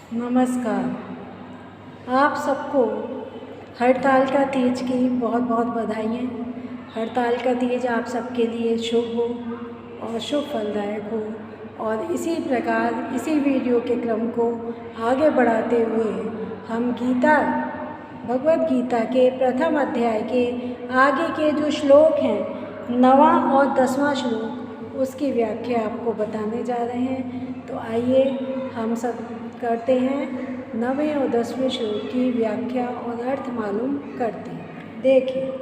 नमस्कार। आप सबको हड़ताल का तीज की बहुत बहुत बधाइयाँ। हड़ताल का तीज आप सबके लिए शुभ हो और शुभ फलदायक हो। और इसी प्रकार इसी वीडियो के क्रम को आगे बढ़ाते हुए हम भगवद गीता के प्रथम अध्याय के आगे के जो श्लोक हैं 9वां और 10वां श्लोक, उसकी व्याख्या आपको बताने जा रहे हैं। तो आइए हम सब करते हैं 9वें और 10वें श्लोक की व्याख्या और अर्थ मालूम करते हैं। देखिए,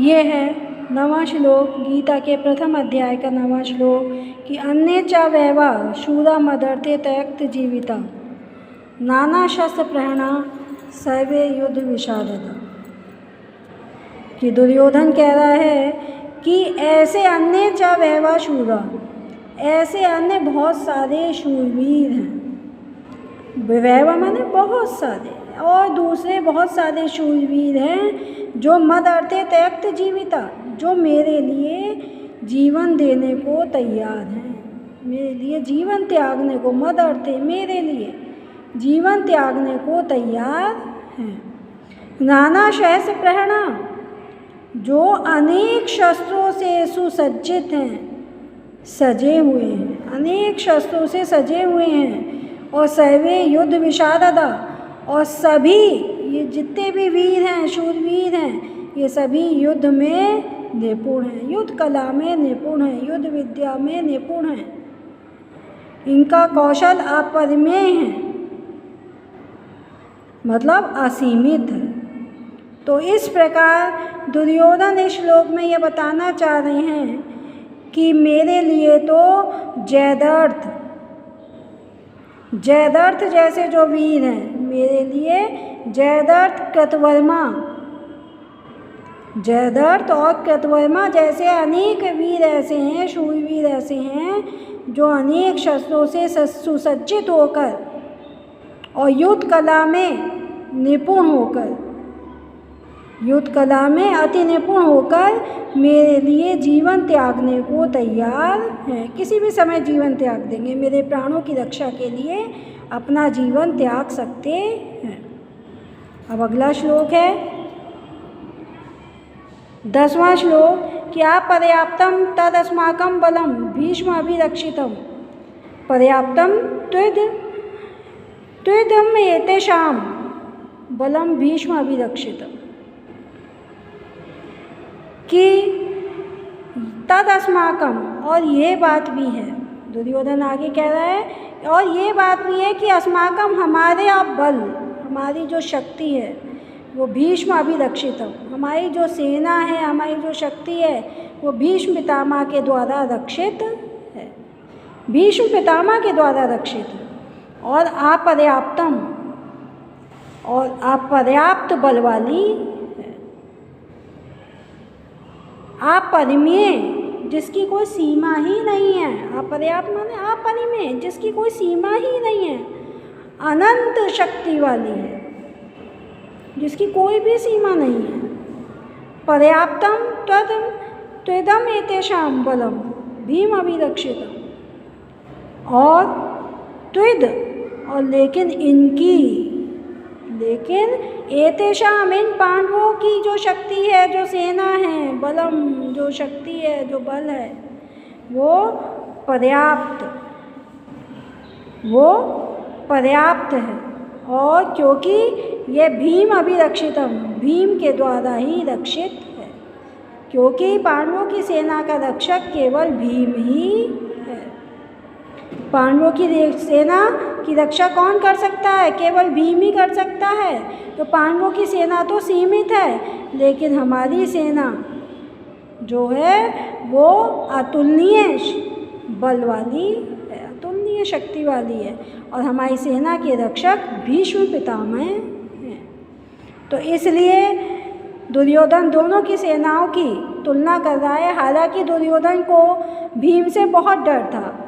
ये है 9वां श्लोक, गीता के प्रथम अध्याय का 9वां श्लोक कि अन्ये च वैवा शूरा मदर्थे त्यक्त जीविता नाना शस्त्र प्रहणा सर्वे युद्ध विशारदा। कि दुर्योधन कह रहा है कि ऐसे अन्य च वैवा शूरा, ऐसे अन्य बहुत सारे शूरवीर हैं। वैवा माने बहुत सारे, और दूसरे बहुत सारे शूरवीर हैं जो मद अर्थे त्यक्त जीविता, जो मेरे लिए जीवन देने को तैयार हैं, मेरे लिए जीवन त्यागने को, मद अर्थे मेरे लिए जीवन त्यागने को तैयार हैं। नाना शस्त्र प्रहणा, जो अनेक शस्त्रों से सुसज्जित हैं, सजे हुए हैं, अनेक शस्त्रों से सजे हुए हैं। और सर्वे युद्ध विशारदा, और सभी ये जितने भी वीर हैं, शूरवीर हैं, ये सभी युद्ध में निपुण हैं, युद्ध कला में निपुण हैं, युद्ध विद्या में निपुण हैं। इनका कौशल अपरिमेय है, मतलब असीमित है। तो इस प्रकार दुर्योधन इस श्लोक में ये बताना चाह रहे हैं कि मेरे लिए तो जयद्रथ जैसे जो वीर हैं, मेरे लिए जयद्रथ, कृतवर्मा, जयद्रथ और कृतवर्मा जैसे अनेक वीर ऐसे हैं, शूरवीर ऐसे हैं जो अनेक शस्त्रों से सुसज्जित होकर और युद्ध कला में निपुण होकर, युद्ध कला में अति निपुण होकर मेरे लिए जीवन त्यागने को तैयार हैं। किसी भी समय जीवन त्याग देंगे, मेरे प्राणों की रक्षा के लिए अपना जीवन त्याग सकते हैं। अब अगला श्लोक है 10वां श्लोक, क्या पर्याप्तम तदस्माकं बलम भीष्म अभिरक्षितम पर्याप्तम त्विदम एतेषां बलम भीष्म अभिरक्षितम। कि तदस्माकम, और ये बात भी है, दुर्योधन आगे कह रहा है, और ये बात भी है कि अस्माकम, हमारे आप बल, हमारी जो शक्ति है वो भीष्म अभिरक्षितम, हमारी जो सेना है, हमारी जो शक्ति है वो भीष्म पितामह के द्वारा रक्षित है, भीष्म पितामह के द्वारा रक्षित है। और अपर्याप्तम, और अपर्याप्त बल वाली, अपरिमेय, जिसकी कोई सीमा ही नहीं है। अपर्याप्त माने अपरिमेय, जिसकी कोई सीमा ही नहीं है। अनंत शक्ति वाली है, जिसकी कोई भी सीमा नहीं है। पर्याप्तम त्विदम एतेषां बलम भीम अभिरक्षितम, और त्विद, और लेकिन एतेषां, इन पांडवों की जो शक्ति है, जो सेना है, बलम जो शक्ति है, जो बल है, वो पर्याप्त है। और क्योंकि ये भीम अभिरक्षितम, भीम के द्वारा ही रक्षित है, क्योंकि पांडवों की सेना का रक्षक केवल भीम ही है। पांडवों की सेना की रक्षा कौन कर सकता है? केवल भीम ही कर सकता है। तो पांडवों की सेना तो सीमित है, लेकिन हमारी सेना जो है वो अतुलनीय बल वाली है, अतुलनीय शक्ति वाली है, और हमारी सेना के रक्षक भीष्म पितामह हैं। तो इसलिए दुर्योधन दोनों की सेनाओं की तुलना कर रहा है। हालांकि दुर्योधन को भीम से बहुत डर था,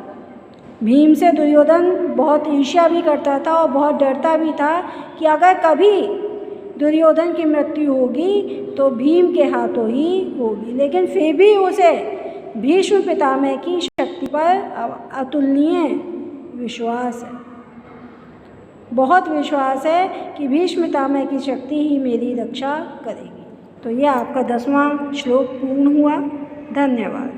भीम से दुर्योधन बहुत ईर्ष्या भी करता था और बहुत डरता भी था कि अगर कभी दुर्योधन की मृत्यु होगी तो भीम के हाथों ही होगी। लेकिन फिर भी उसे भीष्म पितामह की शक्ति पर अतुलनीय विश्वास है। बहुत विश्वास है कि भीष्म पितामह की शक्ति ही मेरी रक्षा करेगी। तो यह आपका 10वां श्लोक पूर्ण हुआ। धन्यवाद।